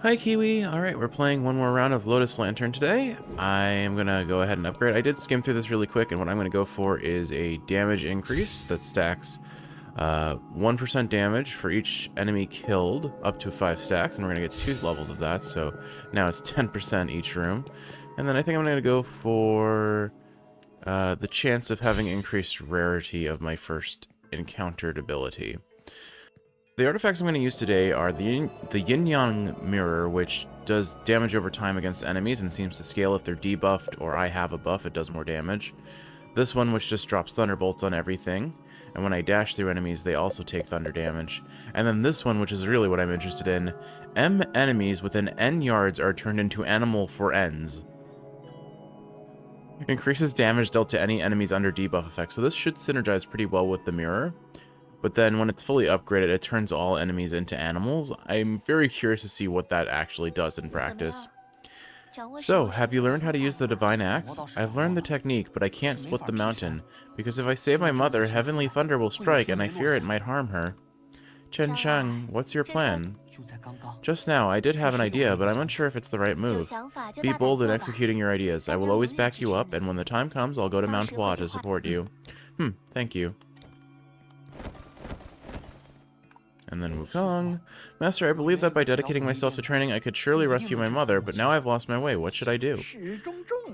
Hi Kiwi! Alright, we're playing one more round of Lotus Lantern today. I am gonna go ahead and upgrade. I did skim through this really quick, and what I'm gonna go for is a damage increase that stacks 1% damage for each enemy killed up to 5 stacks, and we're gonna get 2 levels of that, so now it's 10% each room. And then I think I'm gonna go for the chance of having increased rarity of my first encountered ability. The artifacts I'm going to use today are the Yin-Yang Mirror, which does damage over time against enemies and seems to scale if they're debuffed or I have a buff, it does more damage. This one, which just drops thunderbolts on everything, and when I dash through enemies, they also take thunder damage. And then this one, which is really what I'm interested in, M enemies within N yards are turned into animal for Ns. Increases damage dealt to any enemies under debuff effect, so this should synergize pretty well with the mirror. But then when it's fully upgraded, it turns all enemies into animals. I'm very curious to see what that actually does in practice. So, have you learned how to use the Divine Axe? I've learned the technique, but I can't split the mountain, because if I save my mother, Heavenly Thunder will strike, and I fear it might harm her. Chen Shang, what's your plan? Just now, I did have an idea, but I'm unsure if it's the right move. Be bold in executing your ideas. I will always back you up, and when the time comes, I'll go to Mount Hua to support you. Thank you. And then Wukong. Master, I believe that by dedicating myself to training, I could surely rescue my mother, but now I've lost my way. What should I do?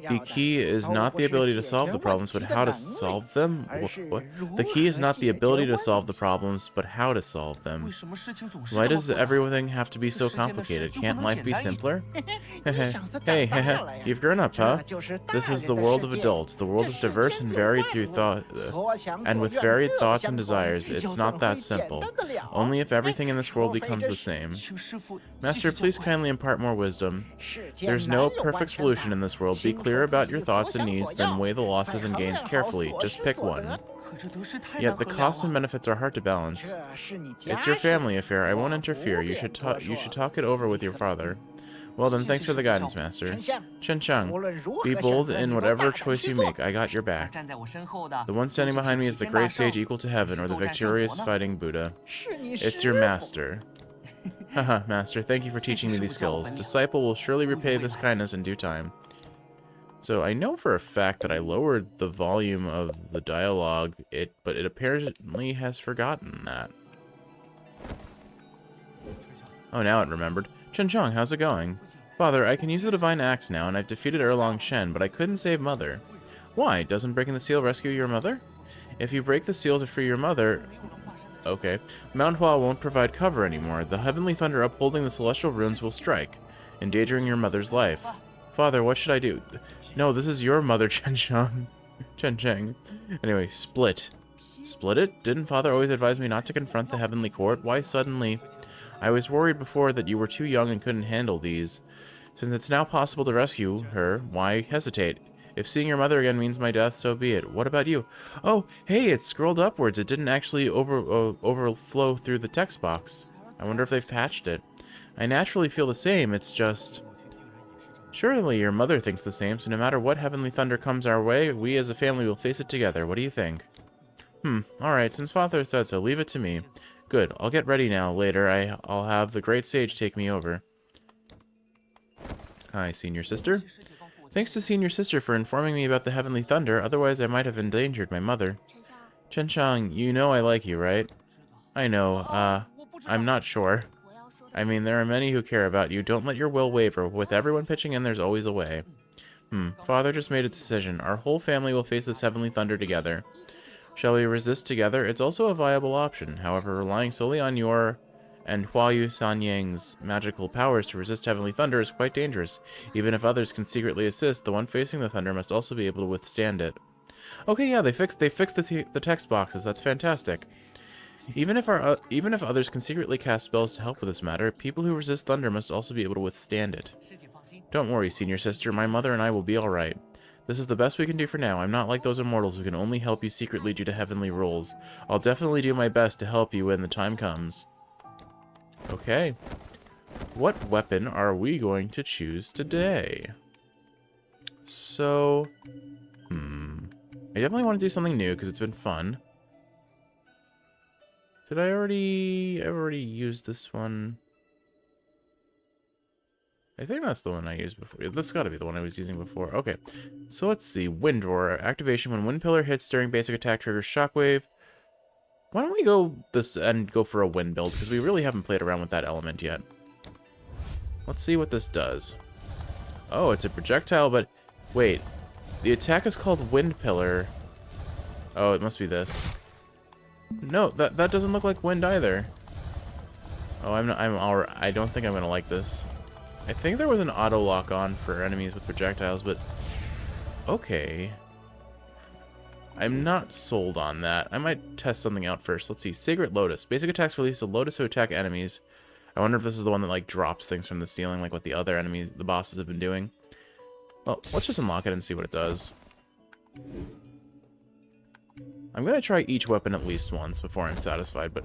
The key is not the ability to solve the problems, but how to solve them? What? The key is not the ability to solve the problems, but how to solve them. Why does everything have to be so complicated? Can't life be simpler? Hey, you've grown up, huh? This is the world of adults. The world is diverse and varied through thought, and with varied thoughts and desires. It's not that simple. Only if everything in this world becomes the same. Master, please kindly impart more wisdom. There's no perfect solution in this world. Be clear about your thoughts and needs, then weigh the losses and gains carefully. Just pick one. Yet the costs and benefits are hard to balance. It's your family affair. I won't interfere. You should talk it over with your father. Well then, thanks for the guidance, Master. Chen Chang, be bold in whatever choice you make. I got your back. The one standing behind me is the great sage equal to heaven, or the victorious fighting Buddha. It's your master. Haha, Master, thank you for teaching me these skills. Disciple will surely repay this kindness in due time. So I know for a fact that I lowered the volume of the dialogue, but it apparently has forgotten that. Oh, now it remembered. Chen Chong, how's it going? Father, I can use the Divine Axe now, and I've defeated Erlong Shen, but I couldn't save Mother. Why? Doesn't breaking the seal rescue your mother? If you break the seal to free your mother... Okay. Mount Hua won't provide cover anymore. The Heavenly Thunder upholding the Celestial Runes will strike, endangering your mother's life. Father, what should I do? No, this is your mother, Chen Chang. Chen Chang. Anyway, split. Split it? Didn't Father always advise me not to confront the Heavenly Court? Why suddenly... I was worried before that you were too young and couldn't handle these. Since it's now possible to rescue her, why hesitate? If seeing your mother again means my death, so be it. What about you? Oh, hey, it's scrolled upwards. It didn't actually overflow through the text box. I wonder if they've patched it. I naturally feel the same, it's just... Surely your mother thinks the same, so no matter what Heavenly Thunder comes our way, we as a family will face it together. What do you think? Alright, since Father said so, leave it to me. Good, I'll get ready now. Later, I'll have the Great Sage take me over. Hi, Senior Sister. Thanks to Senior Sister for informing me about the Heavenly Thunder, otherwise I might have endangered my mother. Chen Chang, you know I like you, right? I know, I'm not sure. I mean, there are many who care about you. Don't let your will waver. With everyone pitching in, there's always a way. Father just made a decision. Our whole family will face this Heavenly Thunder together. Shall we resist together? It's also a viable option. However, relying solely on your and Huayu Sanyang's magical powers to resist Heavenly Thunder is quite dangerous. Even if others can secretly assist, the one facing the thunder must also be able to withstand it. Okay, yeah, they fixed the text boxes. That's fantastic. Even if others can secretly cast spells to help with this matter, people who resist thunder must also be able to withstand it. Don't worry, Senior Sister. My mother and I will be all right. This is the best we can do for now. I'm not like those immortals who can only help you secretly due to heavenly rules. I'll definitely do my best to help you when the time comes. Okay. What weapon are we going to choose today? So... I definitely want to do something new because it's been fun. Did I already... I've already used this one. I think that's the one I used before. That's got to be the one I was using before. Okay, so let's see. Wind Roar. Activation when Wind Pillar hits during basic attack triggers Shockwave. Why don't we go this and go for a wind build, because we really haven't played around with that element yet. Let's see what this does. Oh, it's a projectile, but wait. The attack is called Wind Pillar. Oh, it must be this. No, that doesn't look like wind either. Oh, I don't think I'm gonna like this. I think there was an auto lock on for enemies with projectiles, but okay. I'm not sold on that. I might test something out first. Let's see. Sacred Lotus. Basic attacks release a lotus to attack enemies. I wonder if this is the one that like drops things from the ceiling, like what the other enemies, the bosses, have been doing. Well, let's just unlock it and see what it does. I'm gonna try each weapon at least once before I'm satisfied, but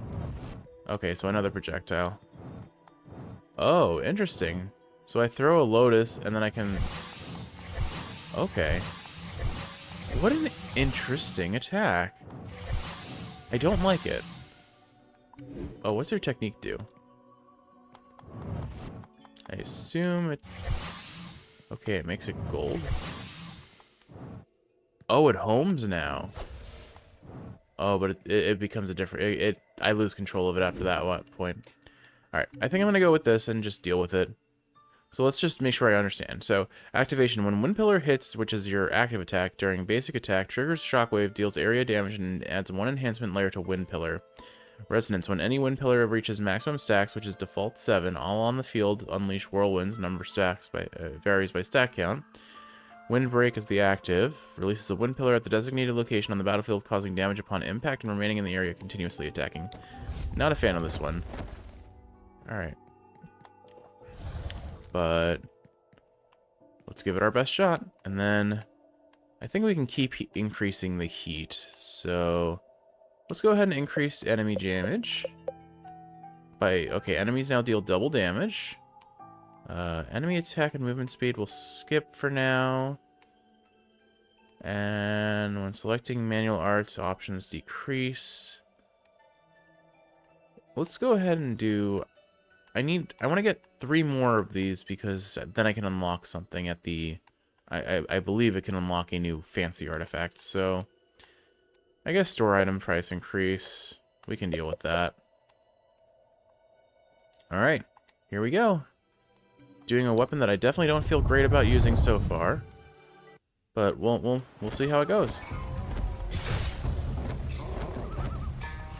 okay, so another projectile. Oh, interesting. So I throw a lotus and then I can... Okay. What an interesting attack. I don't like it. Oh, what's your technique do? I assume it... Okay, it makes it gold. Oh, it homes now. Oh, but it becomes a different... I lose control of it after that point. Alright, I think I'm going to go with this and just deal with it. So let's just make sure I understand. So, activation. When Wind Pillar hits, which is your active attack, during basic attack, triggers Shockwave, deals area damage, and adds one enhancement layer to Wind Pillar. Resonance. When any Wind Pillar reaches maximum stacks, which is default 7, all on the field unleash whirlwinds. Number stacks varies by stack count. Windbreak is the active. Releases a Wind Pillar at the designated location on the battlefield, causing damage upon impact and remaining in the area continuously attacking. Not a fan of this one. Alright. But let's give it our best shot. And then I think we can keep increasing the heat. So let's go ahead and increase enemy damage. Okay, enemies now deal double damage. Enemy attack and movement speed will skip for now. And when selecting manual arts, options decrease. Let's go ahead and do... I want to get 3 more of these because then I can unlock something at the... I believe it can unlock a new fancy artifact, so... I guess store item price increase. We can deal with that. Alright, here we go. Doing a weapon that I definitely don't feel great about using so far. But we'll see how it goes.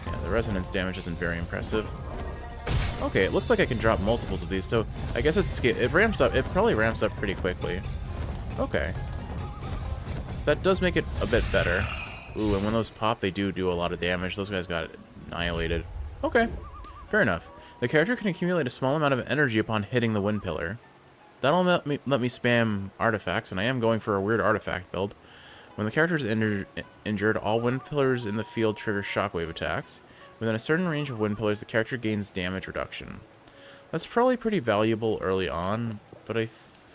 Yeah, the resonance damage isn't very impressive. Okay, it looks like I can drop multiples of these, so I guess it ramps up. It probably ramps up pretty quickly. Okay. That does make it a bit better. Ooh, and when those pop, they do a lot of damage. Those guys got annihilated. Okay, fair enough. The character can accumulate a small amount of energy upon hitting the Wind Pillar. That'll let me spam artifacts, and I am going for a weird artifact build. When the character is injured, all Wind Pillars in the field trigger Shockwave attacks. Within a certain range of Wind Pillars, the character gains damage reduction. That's probably pretty valuable early on, but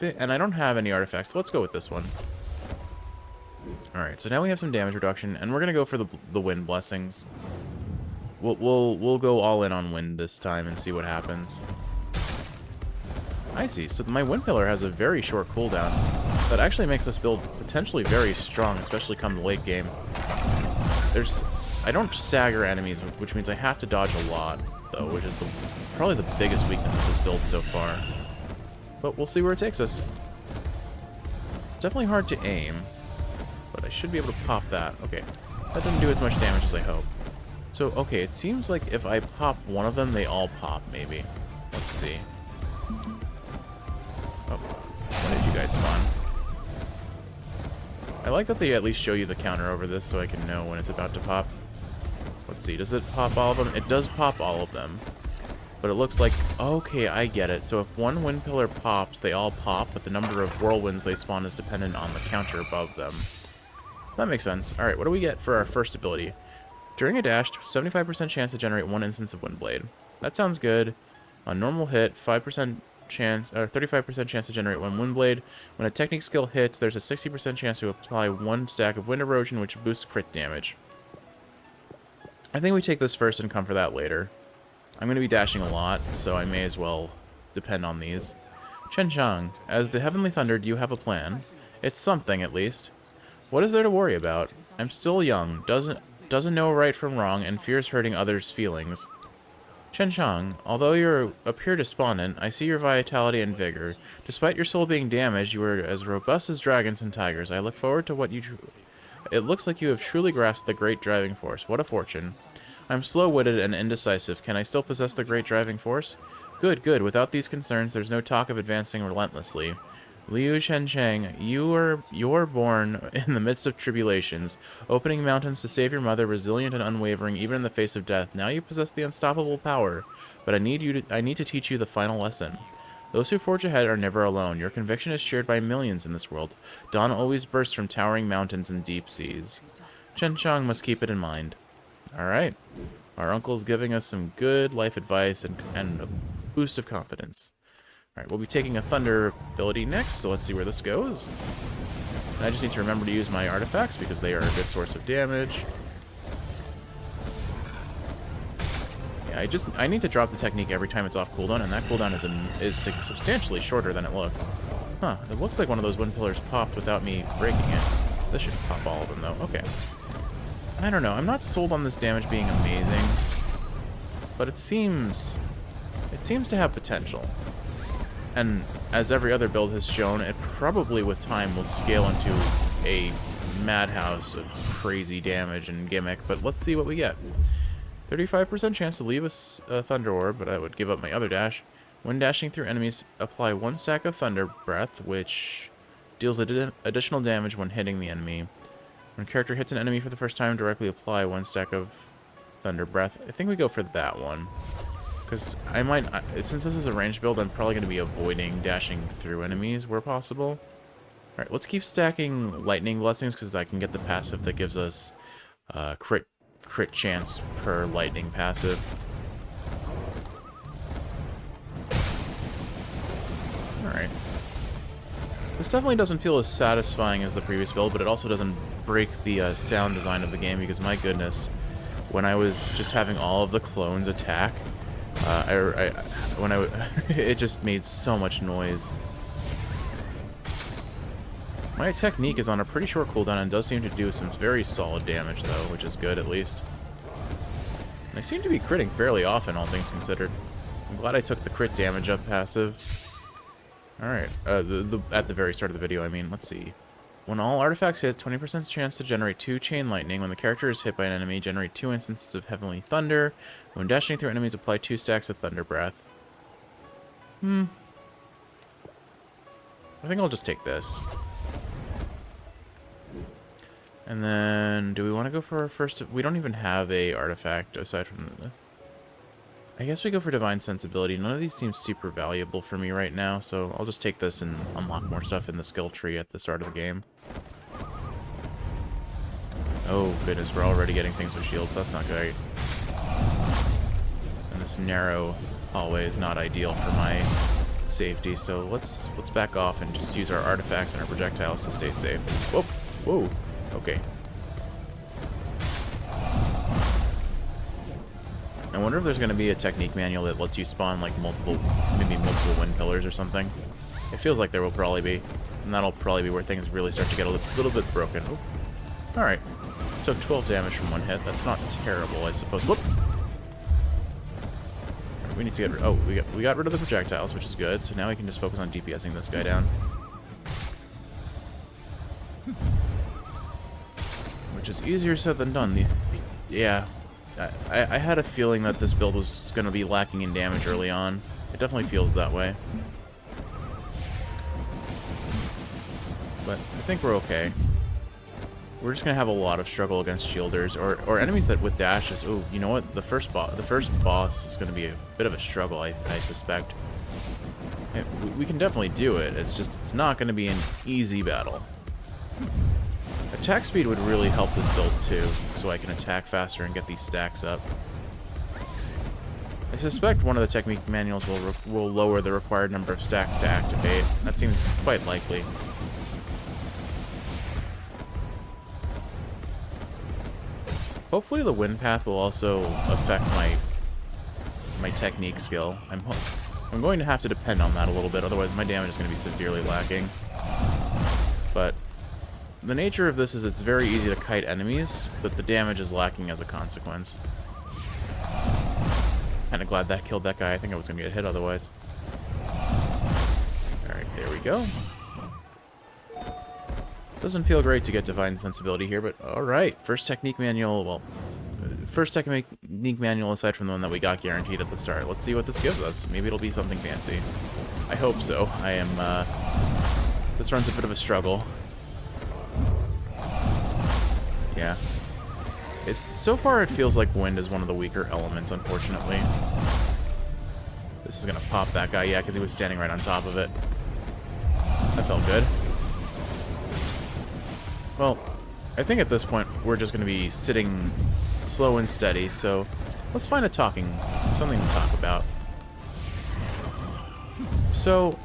and I don't have any artifacts, so let's go with this one. Alright, so now we have some damage reduction, and we're gonna go for the Wind Blessings. We'll go all in on Wind this time and see what happens. I see, so my Wind Pillar has a very short cooldown. That actually makes this build potentially very strong, especially come the late game. I don't stagger enemies, which means I have to dodge a lot, though, which is probably the biggest weakness of this build so far. But we'll see where it takes us. It's definitely hard to aim, but I should be able to pop that. Okay, that didn't do as much damage as I hoped. So, okay, it seems like if I pop one of them, they all pop, maybe. Let's see. Oh, when did you guys spawn? I like that they at least show you the counter over this so I can know when it's about to pop. Let's see, does it pop all of them? It does pop all of them. But it looks like... Okay, I get it. So if one Wind Pillar pops, they all pop, but the number of whirlwinds they spawn is dependent on the counter above them. That makes sense. Alright, what do we get for our first ability? During a dash, 75% chance to generate 1 instance of Windblade. That sounds good. On normal hit, 5% chance, or 35% chance to generate 1 Windblade. When a technique skill hits, there's a 60% chance to apply 1 stack of Wind Erosion, which boosts crit damage. I think we take this first and come for that later. I'm going to be dashing a lot, so I may as well depend on these. Chen Chang, as the Heavenly Thunder, do you have a plan? It's something, at least. What is there to worry about? I'm still young, doesn't know right from wrong, and fears hurting others' feelings. Chen Chang, although you appear despondent, I see your vitality and vigor. Despite your soul being damaged, you are as robust as dragons and tigers. I look forward to what you... It looks like you have truly grasped the great driving force. What a fortune. I'm slow-witted and indecisive. Can I still possess the great driving force? Good, good. Without these concerns, there's no talk of advancing relentlessly. Liu Shencheng, you're born in the midst of tribulations, opening mountains to save your mother, resilient and unwavering even in the face of death. Now you possess the unstoppable power, but I need to teach you the final lesson. Those who forge ahead are never alone. Your conviction is shared by millions in this world. Dawn always bursts from towering mountains and deep seas. Chen Chang must keep it in mind. Alright. Our uncle's giving us some good life advice and a boost of confidence. Alright, we'll be taking a thunder ability next, so let's see where this goes. And I just need to remember to use my artifacts because they are a good source of damage. Yeah, I need to drop the technique every time it's off cooldown, and that cooldown is substantially shorter than it looks. Huh, it looks like one of those wind pillars popped without me breaking it. This should pop all of them, though. Okay. I don't know. I'm not sold on this damage being amazing, but it seems to have potential. And as every other build has shown, it probably with time will scale into a madhouse of crazy damage and gimmick, but let's see what we get. 35% chance to leave a Thunder Orb, but I would give up my other dash. When dashing through enemies, apply 1 stack of Thunder Breath, which deals additional damage when hitting the enemy. When a character hits an enemy for the first time, directly apply 1 stack of Thunder Breath. I think we go for that one. Because since this is a ranged build, I'm probably going to be avoiding dashing through enemies where possible. Alright, let's keep stacking Lightning Blessings, because I can get the passive that gives us crit chance per Lightning passive. Alright. This definitely doesn't feel as satisfying as the previous build, but it also doesn't break the sound design of the game, because my goodness, when I was just having all of the clones attack, it just made so much noise. My technique is on a pretty short cooldown and does seem to do some very solid damage, though, which is good, at least. And I seem to be critting fairly often, all things considered. I'm glad I took the crit damage up passive. Alright, at the very start of the video, I mean. Let's see. When all artifacts hit, 20% chance to generate 2 Chain Lightning. When the character is hit by an enemy, generate 2 instances of Heavenly Thunder. When dashing through enemies, apply 2 stacks of Thunder Breath. I think I'll just take this. And then, do we want to go for our first... We don't even have a artifact aside from the... I guess we go for Divine Sensibility. None of these seem super valuable for me right now, so I'll just take this and unlock more stuff in the skill tree at the start of the game. Oh, goodness, we're already getting things with shields. That's not great. And this narrow hallway is not ideal for my safety, so let's back off and just use our artifacts and our projectiles to stay safe. Whoa! Whoa! Okay. I wonder if there's going to be a technique manual that lets you spawn, like, maybe multiple wind pillars or something. It feels like there will probably be. And that'll probably be where things really start to get a little bit broken. Alright. Took 12 damage from one hit. That's not terrible, I suppose. Whoop! Right, we need to get rid... Oh, we got rid of the projectiles, which is good. So now we can just focus on DPSing this guy down. Which is easier said than done. Yeah. I had a feeling that this build was going to be lacking in damage early on. It definitely feels that way. But I think we're okay. We're just going to have a lot of struggle against shielders or enemies that with dashes. Oh, you know what? The first boss is going to be a bit of a struggle, I suspect. We can definitely do it. It's not going to be an easy battle. Attack speed would really help this build too, so I can attack faster and get these stacks up. I suspect one of the technique manuals will lower the required number of stacks to activate. That seems quite likely. Hopefully the wind path will also affect my technique skill. I'm going to have to depend on that a little bit, otherwise my damage is going to be severely lacking. But the nature of this is it's very easy to kite enemies, but the damage is lacking as a consequence. Kinda glad that killed that guy. I think I was going to get hit otherwise. Alright, there we go. Doesn't feel great to get Divine Sensibility here, but alright. First technique manual, well, first technique manual aside from the one that we got guaranteed at the start. Let's see what this gives us. Maybe it'll be something fancy. I hope so. I am, this run's a bit of a struggle. Yeah. So far it feels like wind is one of the weaker elements, unfortunately. This is gonna pop that guy, yeah, because he was standing right on top of it. That felt good. Well, I think at this point we're just going to be sitting slow and steady, so let's find something to talk about. So,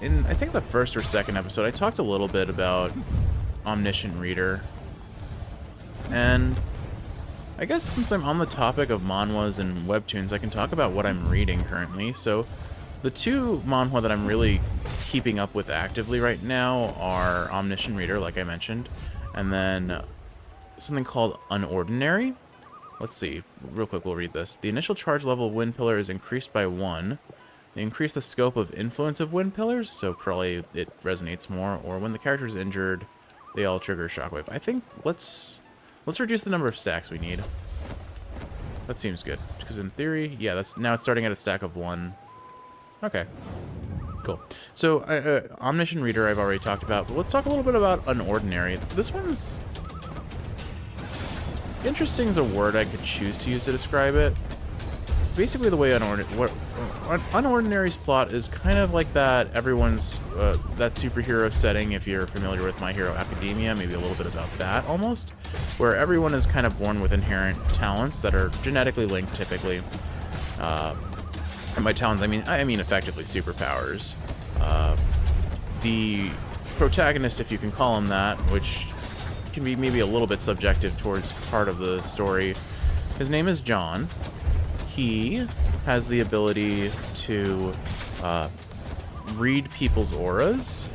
in I think the first or second episode, I talked a little bit about Omniscient Reader, and I guess since I'm on the topic of manhwas and webtoons, I can talk about what I'm reading currently. So, the two manhwa that I'm really keeping up with actively right now are Omniscient Reader, like I mentioned, and then something called Unordinary. Let's see, real quick we'll read this. The initial charge level of Wind Pillar is increased by 1. They increase the scope of influence of Wind Pillars, so probably it resonates more, or when the character is injured, they all trigger Shockwave. I think let's reduce the number of stacks we need. That seems good, because in theory, yeah, now it's starting at a stack of 1. Okay. Cool. So, Omniscient Reader I've already talked about, but let's talk a little bit about Unordinary. This one's... interesting is a word I could choose to use to describe it. Basically, the way Unordinary's plot is kind of like that everyone's... that superhero setting, if you're familiar with My Hero Academia, maybe a little bit about that, almost. Where everyone is kind of born with inherent talents that are genetically linked, typically. And by talents, I mean effectively superpowers. The protagonist, if you can call him that, which can be maybe a little bit subjective towards part of the story, his name is John. He has the ability to read people's auras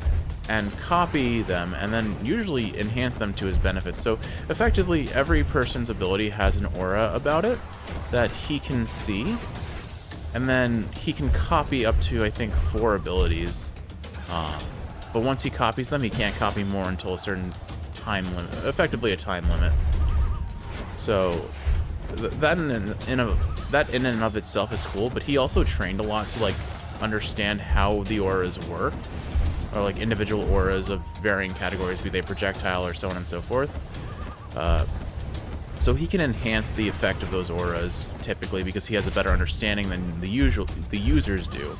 and copy them, and then usually enhance them to his benefit. So effectively, every person's ability has an aura about it that he can see. And then he can copy up to, I think, 4 abilities. But once he copies them, he can't copy more until a certain time limit. Effectively a time limit. So, that in and of itself is cool, but he also trained a lot to, like, understand how the auras work. Or, like, individual auras of varying categories, be they projectile or so on and so forth. So he can enhance the effect of those auras, typically, because he has a better understanding than the users do.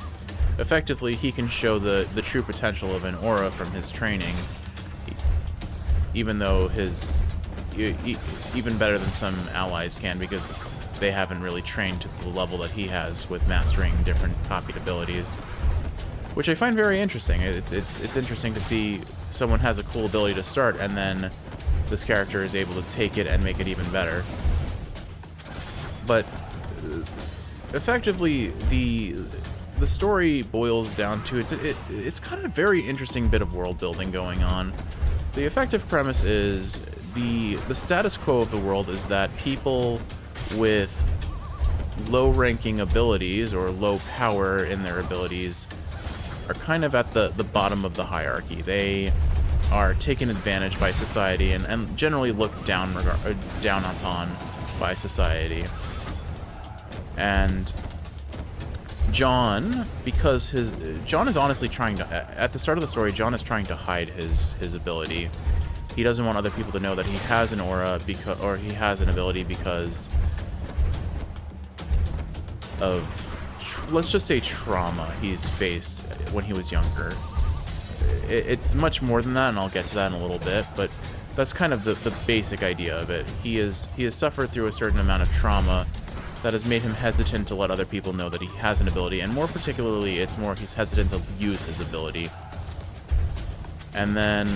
Effectively, he can show the true potential of an aura from his training, even though even better than some allies can, because they haven't really trained to the level that he has with mastering different copied abilities. Which I find very interesting. It's interesting to see someone has a cool ability to start, and then this character is able to take it and make it even better. But effectively, the story boils down to it's kind of a very interesting bit of world building going on. The effective premise is the status quo of the world is that people with low-ranking abilities or low power in their abilities are kind of at the bottom of the hierarchy. They are taken advantage by society and generally looked down upon by society. And John, because John is honestly trying to, at the start of the story, John is trying to hide his ability. He doesn't want other people to know that he has an aura or he has an ability because of, let's just say, trauma he's faced when he was younger. It's much more than that, and I'll get to that in a little bit, but that's kind of the basic idea of it. He has suffered through a certain amount of trauma that has made him hesitant to let other people know that he has an ability, and more particularly, he's hesitant to use his ability. And then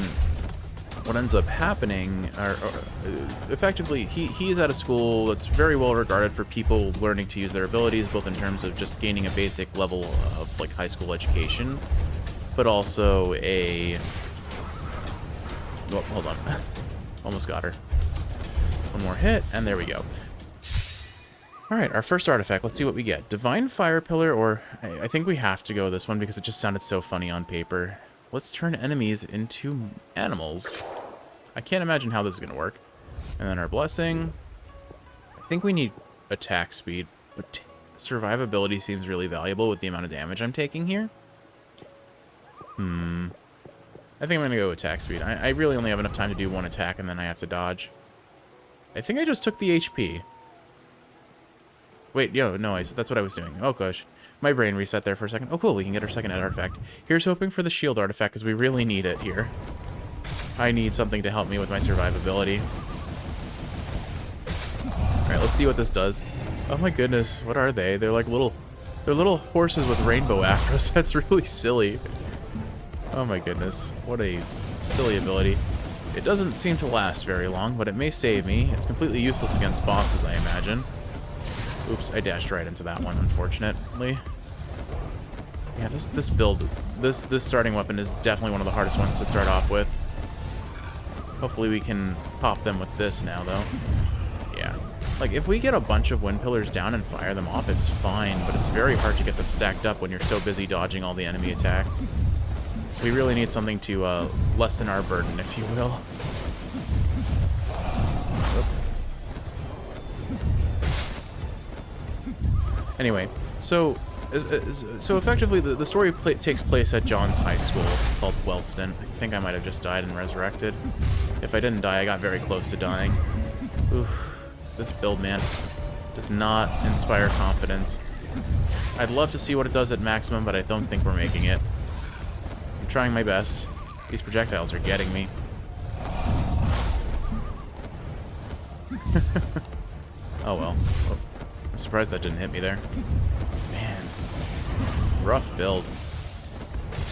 what ends up happening, effectively, he is at a school that's very well regarded for people learning to use their abilities, both in terms of just gaining a basic level of, like, high school education, but also a... Oh, hold on. Almost got her. One more hit, and there we go. Alright, our first artifact. Let's see what we get. Divine Fire Pillar, or... I think we have to go with this one because it just sounded so funny on paper. Let's turn enemies into animals. I can't imagine how this is going to work. And then our Blessing. I think we need attack speed, but survivability seems really valuable with the amount of damage I'm taking here. I think I'm going to go attack speed. I really only have enough time to do one attack, and then I have to dodge. I think I just took the HP. Wait, no, that's what I was doing. Oh, gosh. My brain reset there for a second. Oh, cool, we can get our second artifact. Here's hoping for the shield artifact, because we really need it here. I need something to help me with my survivability. Alright, let's see what this does. Oh my goodness, what are they? They're like they're little horses with rainbow afros. That's really silly. Oh my goodness, what a silly ability. It doesn't seem to last very long, but it may save me. It's completely useless against bosses, I imagine. Oops, I dashed right into that one, unfortunately. Yeah, this build, this starting weapon is definitely one of the hardest ones to start off with. Hopefully we can pop them with this now, though. Yeah. Like, if we get a bunch of wind pillars down and fire them off, it's fine, but it's very hard to get them stacked up when you're so busy dodging all the enemy attacks. We really need something to lessen our burden, if you will. Anyway, so effectively the story takes place at John's high school called Wellston. I think I might have just died and resurrected. If I didn't die, I got very close to dying. Oof, this build, man, does not inspire confidence. I'd love to see what it does at maximum, but I don't think we're making it. I'm trying my best. These projectiles are getting me. Oh well. Oh, I'm surprised that didn't hit me there. Man, rough build.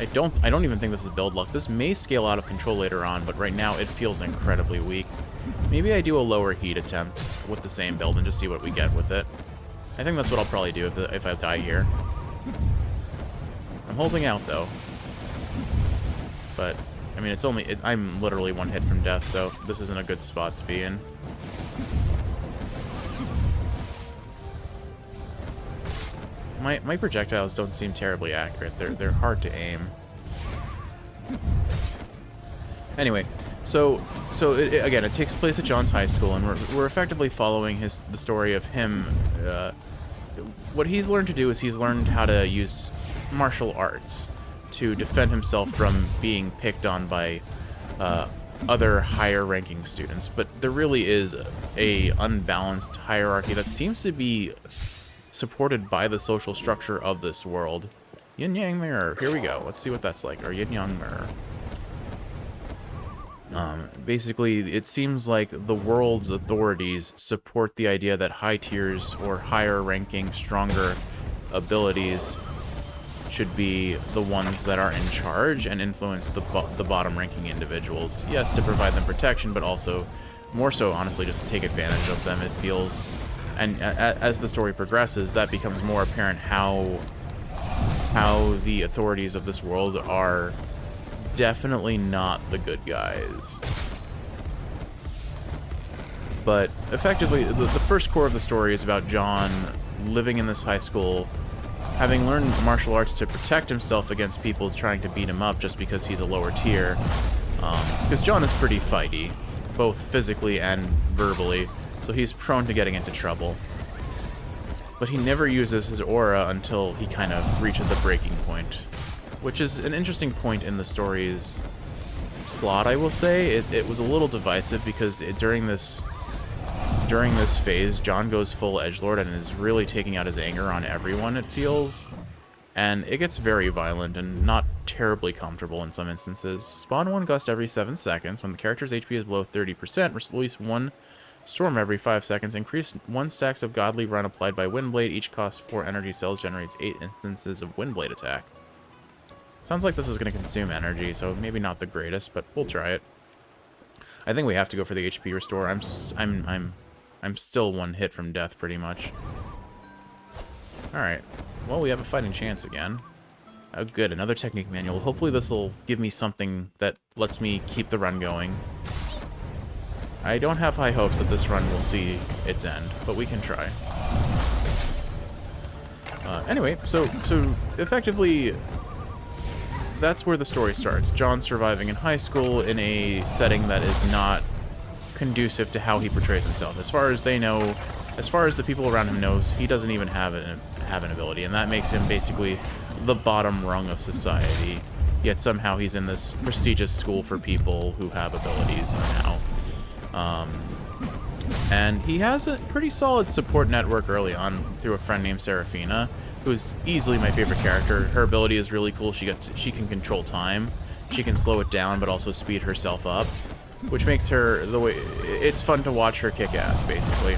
I don't even think this is build luck. This may scale out of control later on, but right now it feels incredibly weak. Maybe I do a lower heat attempt with the same build and just see what we get with it. I think that's what I'll probably do if I die here. I'm holding out though. But I mean, I'm literally one hit from death, so this isn't a good spot to be in. My projectiles don't seem terribly accurate. They're hard to aim. Anyway, so again, it takes place at John's high school, and we're effectively following the story of him. What he's learned to do is he's learned how to use martial arts to defend himself from being picked on by other higher-ranking students. But there really is a unbalanced hierarchy that seems to be supported by the social structure of this world. Yin-yang mirror. Here we go. Let's see what that's like. Our yin-yang mirror. Basically, it seems like the world's authorities support the idea that high tiers or higher-ranking, stronger abilities should be the ones that are in charge and influence the bottom-ranking individuals. Yes, to provide them protection, but also, more so, honestly, just to take advantage of them, it feels. And as the story progresses, that becomes more apparent how the authorities of this world are definitely not the good guys. But effectively, the first core of the story is about John living in this high school, having learned martial arts to protect himself against people trying to beat him up just because he's a lower tier. Because John is pretty fighty, both physically and verbally. So he's prone to getting into trouble. But he never uses his aura until he kind of reaches a breaking point. Which is an interesting point in the story's plot, I will say. It was a little divisive because during this phase, John goes full edgelord and is really taking out his anger on everyone, it feels. And it gets very violent and not terribly comfortable in some instances. Spawn 1 gust every 7 seconds. When the character's HP is below 30%, release 1 storm every 5 seconds. Increase 1 stacks of Godly Run applied by Windblade. Each costs 4 energy cells, generates 8 instances of Windblade attack. Sounds like this is going to consume energy, so maybe not the greatest, but we'll try it. I think we have to go for the HP restore. I'm still one hit from death, pretty much. Alright. Well, we have a fighting chance again. Oh, good. Another technique manual. Hopefully this will give me something that lets me keep the run going. I don't have high hopes that this run will see its end, but we can try. Anyway, so effectively, that's where the story starts. John surviving in high school in a setting that is not conducive to how he portrays himself. As far as they know, as far as the people around him knows, he doesn't even have an ability, and that makes him basically the bottom rung of society. Yet somehow he's in this prestigious school for people who have abilities now. And he has a pretty solid support network early on through a friend named Serafina, who's easily my favorite character. Her ability is really cool. She can control time. She can slow it down, but also speed herself up, which makes her it's fun to watch her kick ass, basically.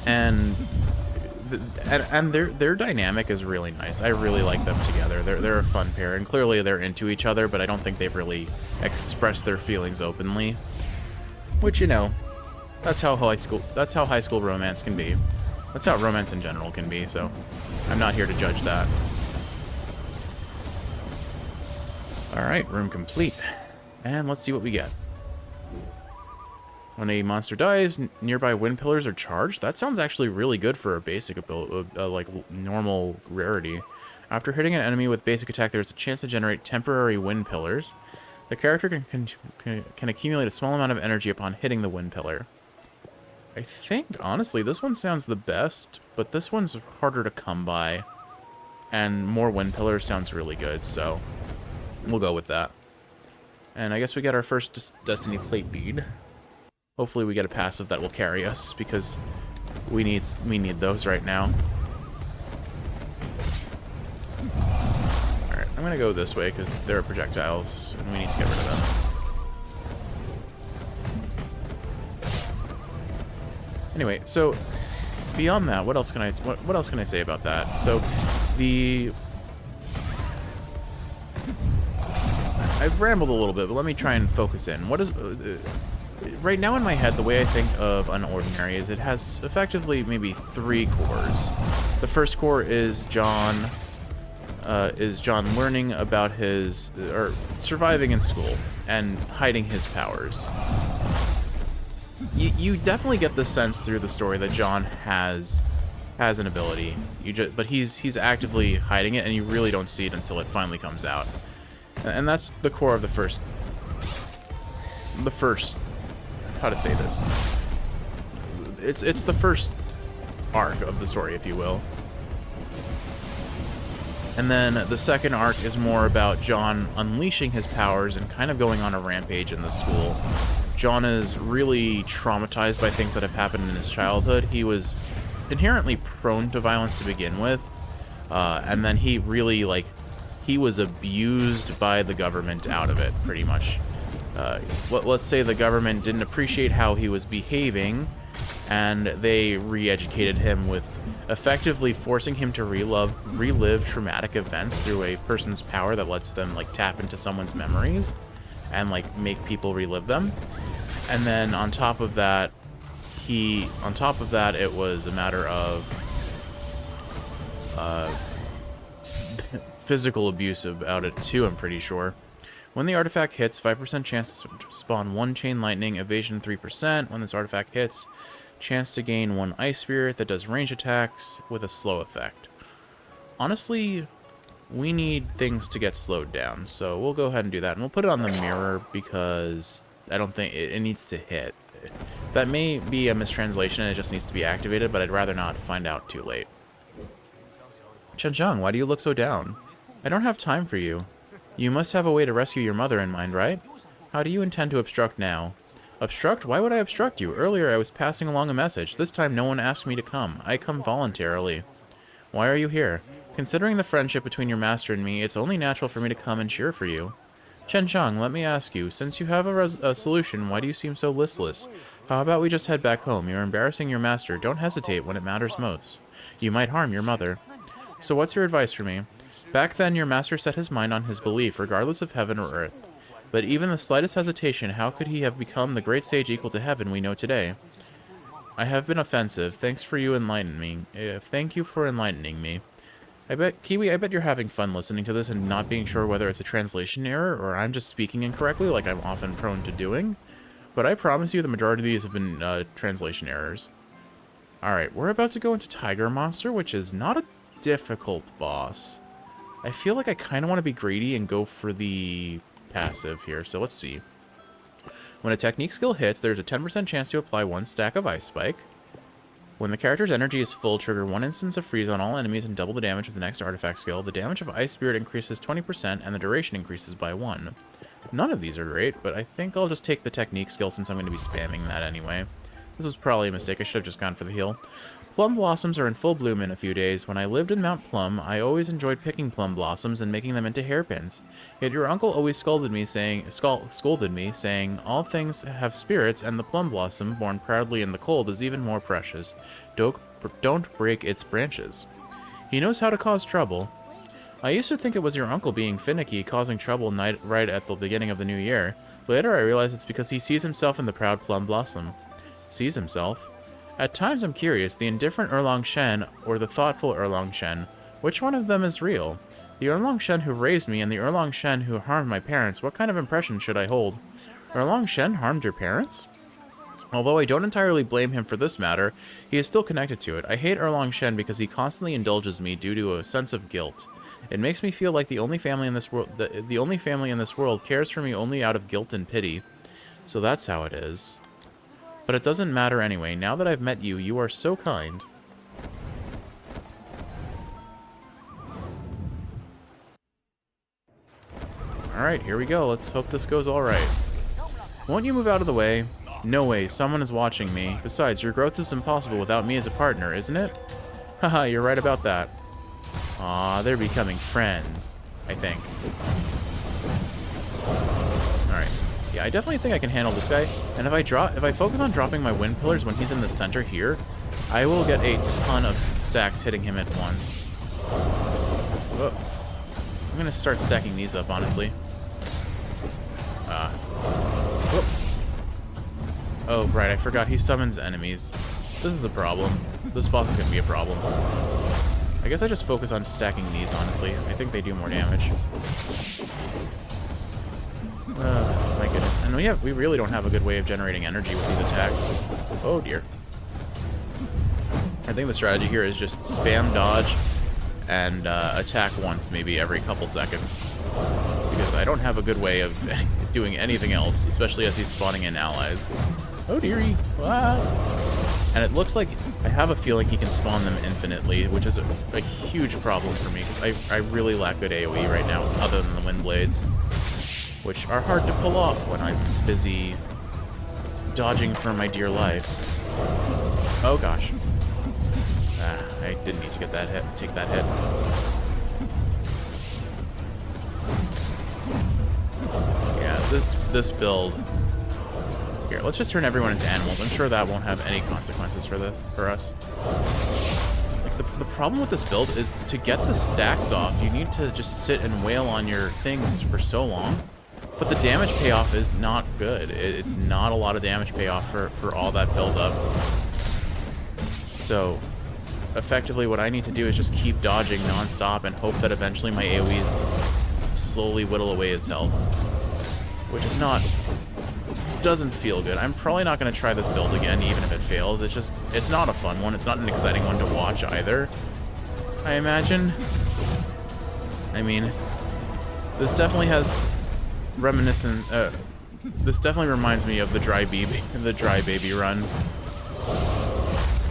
And their dynamic is really nice. I really like them together. They're a fun pair, and clearly they're into each other, but I don't think they've really expressed their feelings openly. Which, you know, that's how high school romance can be. That's how romance in general can be, so I'm not here to judge that. Alright, room complete. And let's see what we get. When a monster dies, nearby wind pillars are charged. That sounds actually really good for a basic ability, like normal rarity. After hitting an enemy with basic attack, there's a chance to generate temporary wind pillars. The character can accumulate a small amount of energy upon hitting the wind pillar. I think, honestly, this one sounds the best, but this one's harder to come by. And more wind pillars sounds really good, so we'll go with that. And I guess we got our first Destiny Plate bead. Hopefully we get a passive that will carry us, because we need those right now. Alright, I'm gonna go this way, because there are projectiles, and we need to get rid of them. Anyway, so beyond that, what else can I say about that? So I've rambled a little bit, but let me try and focus in. What is right now in my head, the way I think of Unordinary is it has effectively maybe 3 cores. The first core is John learning about or surviving in school and hiding his powers. You definitely get the sense through the story that John has an ability. But he's actively hiding it, and you really don't see it until it finally comes out. And that's the core of the first, how to say this? It's the first arc of the story, if you will. And then the second arc is more about John unleashing his powers and kind of going on a rampage in the school. John is really traumatized by things that have happened in his childhood. He was inherently prone to violence to begin with, and then he really, he was abused by the government out of it, pretty much. Let's say the government didn't appreciate how he was behaving, and they re-educated him with effectively forcing him to relive traumatic events through a person's power that lets them, tap into someone's memories and, make people relive them. And then on top of that, it was a matter of physical abuse about it too, I'm pretty sure. When the artifact hits, 5% chance to spawn 1 chain lightning, evasion 3%. When this artifact hits, chance to gain 1 ice spirit that does range attacks with a slow effect. Honestly, we need things to get slowed down, so we'll go ahead and do that. And we'll put it on the mirror because I don't think it needs to hit. That may be a mistranslation and it just needs to be activated, but I'd rather not find out too late. Chen Zhang, why do you look so down? I don't have time for you. You must have a way to rescue your mother in mind, right? How do you intend to obstruct now? Obstruct? Why would I obstruct you? Earlier I was passing along a message. This time no one asked me to come. I come voluntarily. Why are you here? Considering the friendship between your master and me, it's only natural for me to come and cheer for you. Chen Zhang, let me ask you, since you have a solution, why do you seem so listless? How about we just head back home? You're embarrassing your master. Don't hesitate when it matters most. You might harm your mother. So what's your advice for me? Back then, your master set his mind on his belief, regardless of heaven or earth. But even the slightest hesitation, how could he have become the great sage equal to heaven we know today? I have been offensive. Thanks for you enlightening me. Thank you for enlightening me. Kiwi, I bet you're having fun listening to this and not being sure whether it's a translation error or I'm just speaking incorrectly like I'm often prone to doing. But I promise you the majority of these have been translation errors. Alright, we're about to go into Tiger Monster, which is not a difficult boss. I feel like I kind of want to be greedy and go for the passive here, so let's see. When a technique skill hits, there's a 10% chance to apply 1 stack of Ice Spike. When the character's energy is full, trigger 1 instance of freeze on all enemies and double the damage of the next artifact skill. The damage of Ice Spirit increases 20% and the duration increases by 1. None of these are great, but I think I'll just take the technique skill since I'm going to be spamming that anyway. This was probably a mistake. I should have just gone for the heal. Plum blossoms are in full bloom in a few days. When I lived in Mount Plum, I always enjoyed picking plum blossoms and making them into hairpins. Yet your uncle always scolded me, saying, all things have spirits, and the plum blossom, born proudly in the cold, is even more precious. Don't break its branches. He knows how to cause trouble. I used to think it was your uncle being finicky, causing trouble right at the beginning of the new year. Later I realized it's because he sees himself in the proud plum blossom. Sees himself? At times I'm curious, the indifferent Erlong Shen or the thoughtful Erlong Shen, which one of them is real? The Erlong Shen who raised me and the Erlong Shen who harmed my parents, what kind of impression should I hold? Erlong Shen harmed your parents? Although I don't entirely blame him for this matter, he is still connected to it. I hate Erlong Shen because he constantly indulges me due to a sense of guilt. It makes me feel like the only family in this world cares for me only out of guilt and pity. So that's how it is. But it doesn't matter anyway. Now that I've met you, you are so kind. Alright, here we go. Let's hope this goes alright. Won't you move out of the way? No way, someone is watching me. Besides, your growth is impossible without me as a partner, isn't it? Haha, you're right about that. Aw, they're becoming friends, I think. Alright. Yeah, I definitely think I can handle this guy. And if I focus on dropping my wind pillars when he's in the center here, I will get a ton of stacks hitting him at once. Whoa. I'm gonna start stacking these up, honestly. Whoop. Oh, right, I forgot he summons enemies. This is a problem. This boss is gonna be a problem. I guess I just focus on stacking these, honestly. I think they do more damage. My goodness. And we really don't have a good way of generating energy with these attacks. Oh, dear. I think the strategy here is just spam dodge and attack once, maybe every couple seconds. Because I don't have a good way of doing anything else, especially as he's spawning in allies. Oh, dearie. Ah. And it looks like I have a feeling he can spawn them infinitely, which is a huge problem for me, because I really lack good AoE right now, other than the wind blades, which are hard to pull off when I'm busy dodging for my dear life. Oh gosh. I didn't need to get that hit. Take that hit. Yeah, this build. Here, let's just turn everyone into animals. I'm sure that won't have any consequences for us. Like the problem with this build is to get the stacks off, you need to just sit and wail on your things for so long. But the damage payoff is not good. It's not a lot of damage payoff for all that build up. So effectively what I need to do is just keep dodging non-stop and hope that eventually my AoEs slowly whittle away his health. Which is doesn't feel good. I'm probably not going to try this build again, even if it fails. It's not a fun one. It's not an exciting one to watch either, I imagine. I mean, this definitely has this definitely reminds me of the dry baby run.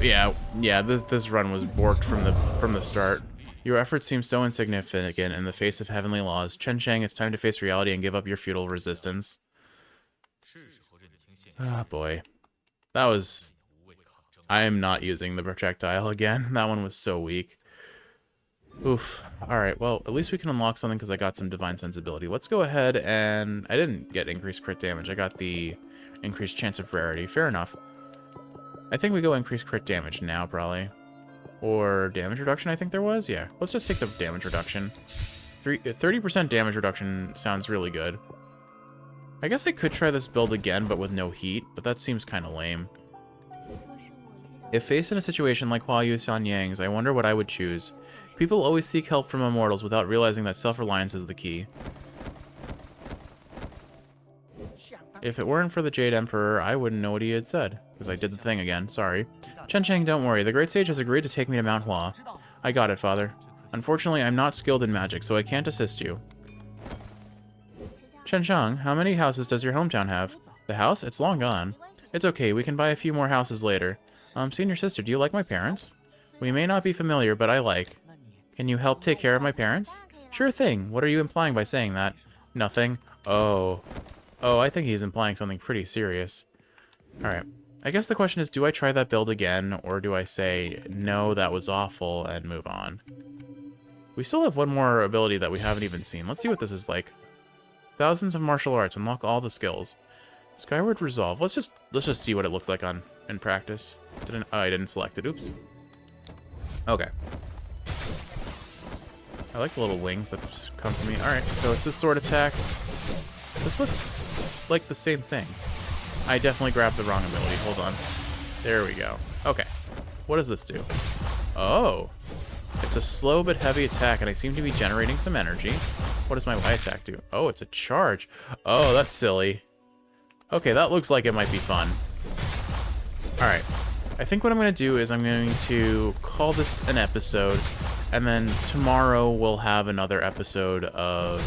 Yeah, this run was borked from the start. Your efforts seem so insignificant in the face of heavenly laws. Chen Shang, it's time to face reality and give up your feudal resistance. Ah, boy. I am not using the projectile again. That one was so weak. Oof. Alright, well, at least we can unlock something because I got some divine sensibility. Let's go ahead and... I didn't get increased crit damage. I got the increased chance of rarity. Fair enough. I think we go increased crit damage now, probably. Or damage reduction, I think there was? Yeah. Let's just take the damage reduction. 30% damage reduction sounds really good. I guess I could try this build again, but with no heat, but that seems kind of lame. If faced in a situation like Hua Yu Xian Yang's, I wonder what I would choose. People always seek help from immortals without realizing that self-reliance is the key. If it weren't for the Jade Emperor, I wouldn't know what he had said. Because I did the thing again, sorry. Chen Chang, don't worry. The Great Sage has agreed to take me to Mount Hua. I got it, Father. Unfortunately, I'm not skilled in magic, so I can't assist you. Chen Chang, how many houses does your hometown have? The house? It's long gone. It's okay, we can buy a few more houses later. Senior sister, do you like my parents? We may not be familiar, but I like. Can you help take care of my parents? Sure thing. What are you implying by saying that? Nothing. Oh. Oh, I think he's implying something pretty serious. Alright. I guess the question is, do I try that build again, or do I say, no, that was awful, and move on? We still have one more ability that we haven't even seen. Let's see what this is like. Thousands of martial arts. Unlock all the skills. Skyward Resolve. Let's just see what it looks like in practice. I didn't select it. Oops. Okay. I like the little wings that come from me. Alright, so it's this sword attack. This looks like the same thing. I definitely grabbed the wrong ability. Hold on. There we go. Okay. What does this do? Oh. It's a slow but heavy attack, and I seem to be generating some energy. What does my Y attack do? Oh, it's a charge. Oh, that's silly. Okay, that looks like it might be fun. Alright. I think what I'm going to do is I'm going to call this an episode, and then tomorrow we'll have another episode of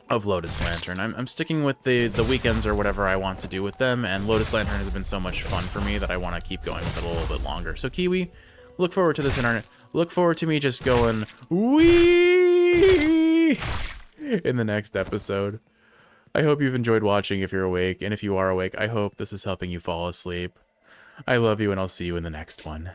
Lotus Lantern. I'm sticking with the weekends or whatever I want to do with them, and Lotus Lantern has been so much fun for me that I want to keep going with it a little bit longer. So Kiwi, look forward to this internet. Look forward to me just going wee in the next episode. I hope you've enjoyed watching if you're awake, and if you are awake, I hope this is helping you fall asleep. I love you, and I'll see you in the next one.